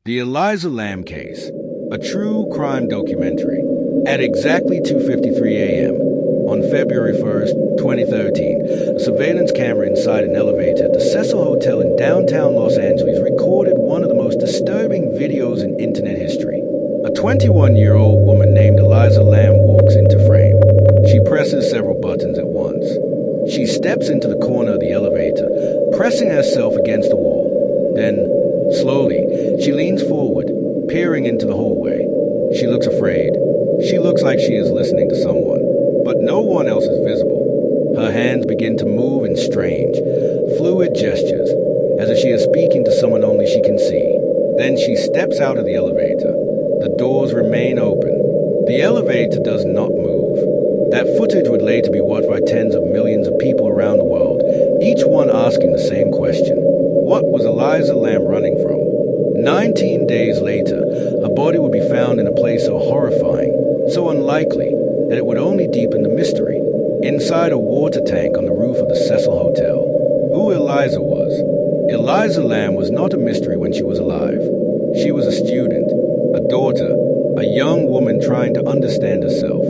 The Elisa Lam case, a true crime documentary, at exactly 2:53 a.m. on February 1st, 2013, a surveillance camera inside an elevator at the Cecil Hotel in downtown Los Angeles recorded one of the most disturbing videos in internet history. A 21-year-old woman named Elisa Lam walks into frame. She presses several buttons at once. She steps into the corner of the elevator, pressing herself against the wall. Then, slowly, she leans forward, peering into the hallway. She looks afraid. She looks like she is listening to someone, but no one else is visible. Her hands begin to move in strange, fluid gestures, as if she is speaking to someone only she can see. Then she steps out of the elevator. The doors remain open. The elevator does not move. That footage would later be watched by tens of millions of people around the world, each one asking the same question. What was Elisa Lam running from? 19 days later, a body would be found in a place so horrifying, so unlikely, that it would only deepen the mystery. Inside a water tank on the roof of the Cecil Hotel. Who Elisa was? Elisa Lam was not a mystery when she was alive. She was a student, a daughter, a young woman trying to understand herself.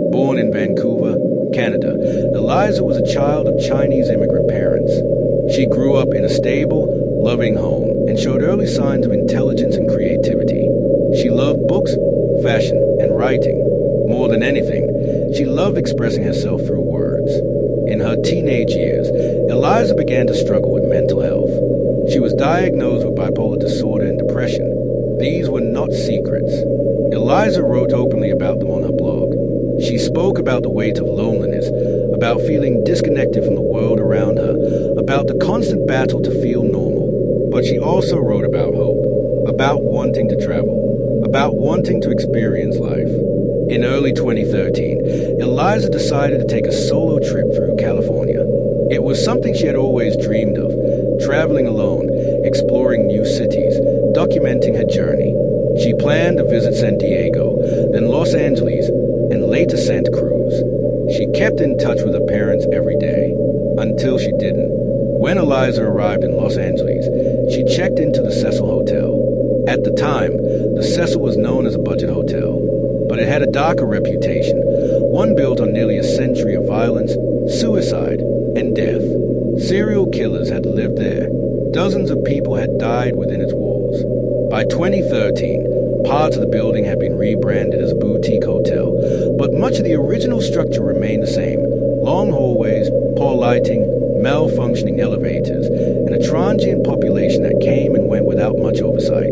Born in Vancouver, Canada, Elisa was a child of Chinese immigrant parents. She grew up in a stable, loving home and showed early signs of intelligence and creativity. She loved books, fashion, and writing. More than anything, she loved expressing herself through words. In her teenage years, Elisa began to struggle with mental health. She was diagnosed with bipolar disorder and depression. These were not secrets. Elisa wrote openly about them on her blog. She spoke about the weight of loneliness, about feeling disconnected from the world around her, about the constant battle to feel normal. But she also wrote about hope, about wanting to travel, about wanting to experience life. In early 2013, Elisa decided to take a solo trip through California. It was something she had always dreamed of, traveling alone, exploring new cities, documenting her journey. She planned to visit San Diego, then Los Angeles, and later Santa Cruz. She kept in touch with her parents every day, until she didn't. When Elisa arrived in Los Angeles, she checked into the Cecil Hotel. At the time, the Cecil was known as a budget hotel, but it had a darker reputation, one built on nearly a century of violence, suicide, and death. Serial killers had lived there. Dozens of people had died within its walls. By 2013, parts of the building had been rebranded as a boutique hotel, but much of the original structure remained the same. Long hallways, poor lighting, malfunctioning elevators, and a transient population that came and went without much oversight.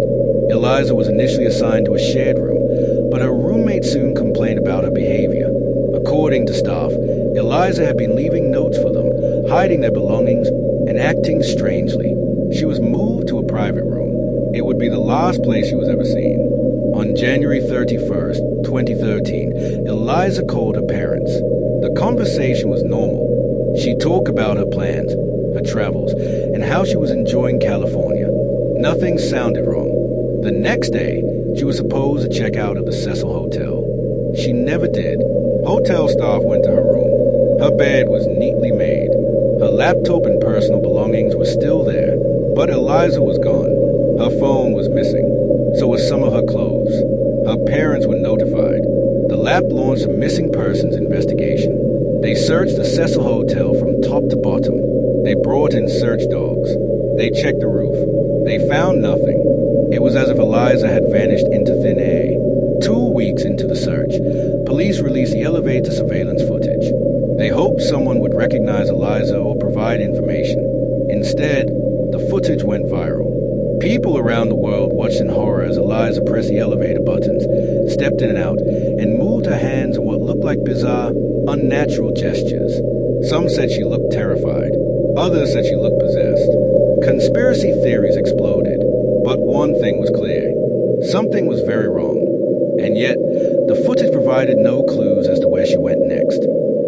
Elisa was initially assigned to a shared room, but her roommate soon complained about her behavior. According to staff, Elisa had been leaving notes for them, hiding their belongings, and acting strangely. She was moved to a private room. It would be the last place she was ever seen. On January 31st, 2013, Elisa called her parents. The conversation was normal. She talked about her plans, her travels, and how she was enjoying California. Nothing sounded wrong. The next day, she was supposed to check out of the Cecil Hotel. She never did. Hotel staff went to her room. Her bed was neatly made. Her laptop and personal belongings were still there, but Elisa was gone. Her phone was missing. So was some of her clothes. Her parents were notified. The lab launched a missing persons investigation. They searched the Cecil Hotel from top to bottom. They brought in search dogs. They checked the roof. They found nothing. It was as if Elisa had vanished into thin air. 2 weeks into the search, police released the elevator surveillance footage. They hoped someone would recognize Elisa or provide information. Instead, the footage went viral. People around the world watched in horror as Elisa pressed the elevator buttons, stepped in and out, and moved her hands in what looked like bizarre, unnatural gestures. Some said she looked terrified. Others said she looked possessed. Conspiracy theories exploded. But one thing was clear. Something was very wrong. And yet, the footage provided no clues as to where she went next.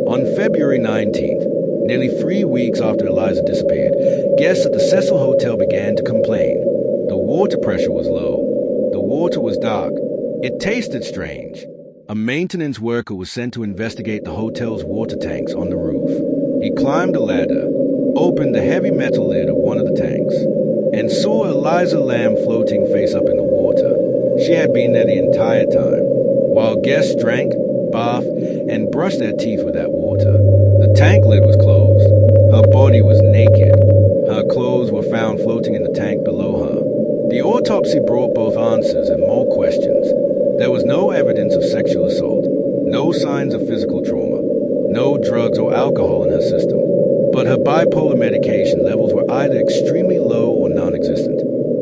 On February 19th, nearly 3 weeks after Elisa disappeared, guests at the Cecil Hotel began to complain. The water pressure was low. The water was dark. It tasted strange. A maintenance worker was sent to investigate the hotel's water tanks on the roof. He climbed a ladder, opened the heavy metal lid of one of the tanks, and saw Elisa Lam floating face up in the water. She had been there the entire time, while guests drank, bathed, and brushed their teeth with that water. The tank lid was closed. Her body was naked. Her clothes were found floating in the tank below her. The autopsy brought both answers and more questions. There was no evidence of sexual assault, no signs of physical trauma, no drugs or alcohol in her system, but her bipolar medication levels were either extremely low or non-existent.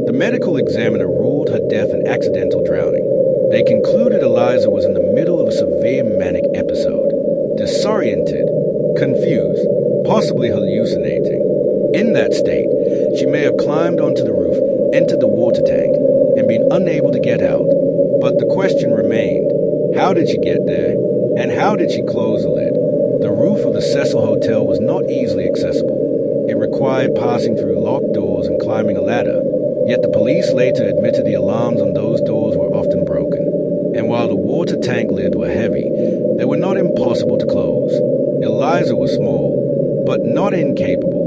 The medical examiner ruled her death an accidental drowning. They concluded Elisa was in the middle of a severe manic episode, disoriented, confused, possibly hallucinating. In that state, she may have climbed onto the roof, entered the water tank, and been unable to get out. But the question remained, how did she get there, and how did she close the lid? The roof of the Cecil Hotel was not easily accessible. It required passing through locked doors and climbing a ladder, yet the police later admitted the alarms on those doors were often broken. And while the water tank lids were heavy, they were not impossible to close. Elisa was small, but not incapable.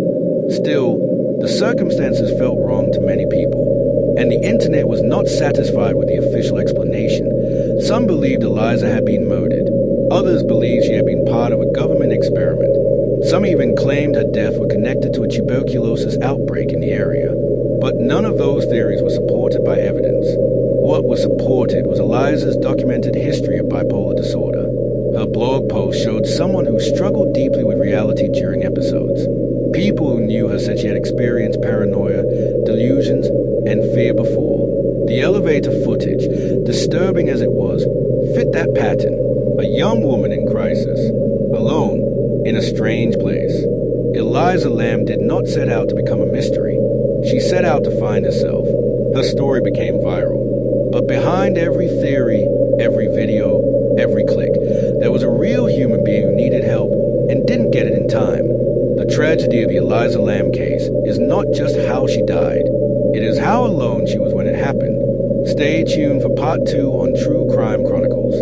Still, the circumstances felt wrong to many people, and the internet was not satisfied with the official explanation. Some believed Elisa had been murdered. Others believed she had been part of a government experiment. Some even claimed her death was connected to a tuberculosis outbreak in the area. But none of those theories were supported by evidence. What was supported was Elisa's documented history of bipolar disorder. Her blog post showed someone who struggled deeply with reality during episodes. People who knew her said she had experienced paranoia, delusions, and fear before. The elevator footage, disturbing as it was, fit that pattern. A young woman in crisis, alone, in a strange place. Elisa Lam did not set out to become a mystery. She set out to find herself. Her story became viral. But behind every theory, every video, every click, there was a real human being who needed help and didn't get it in time. The tragedy of the Elisa Lam case is not just how she died. It is how alone she was when it happened. Stay tuned for part 2 on True Crime Chronicles.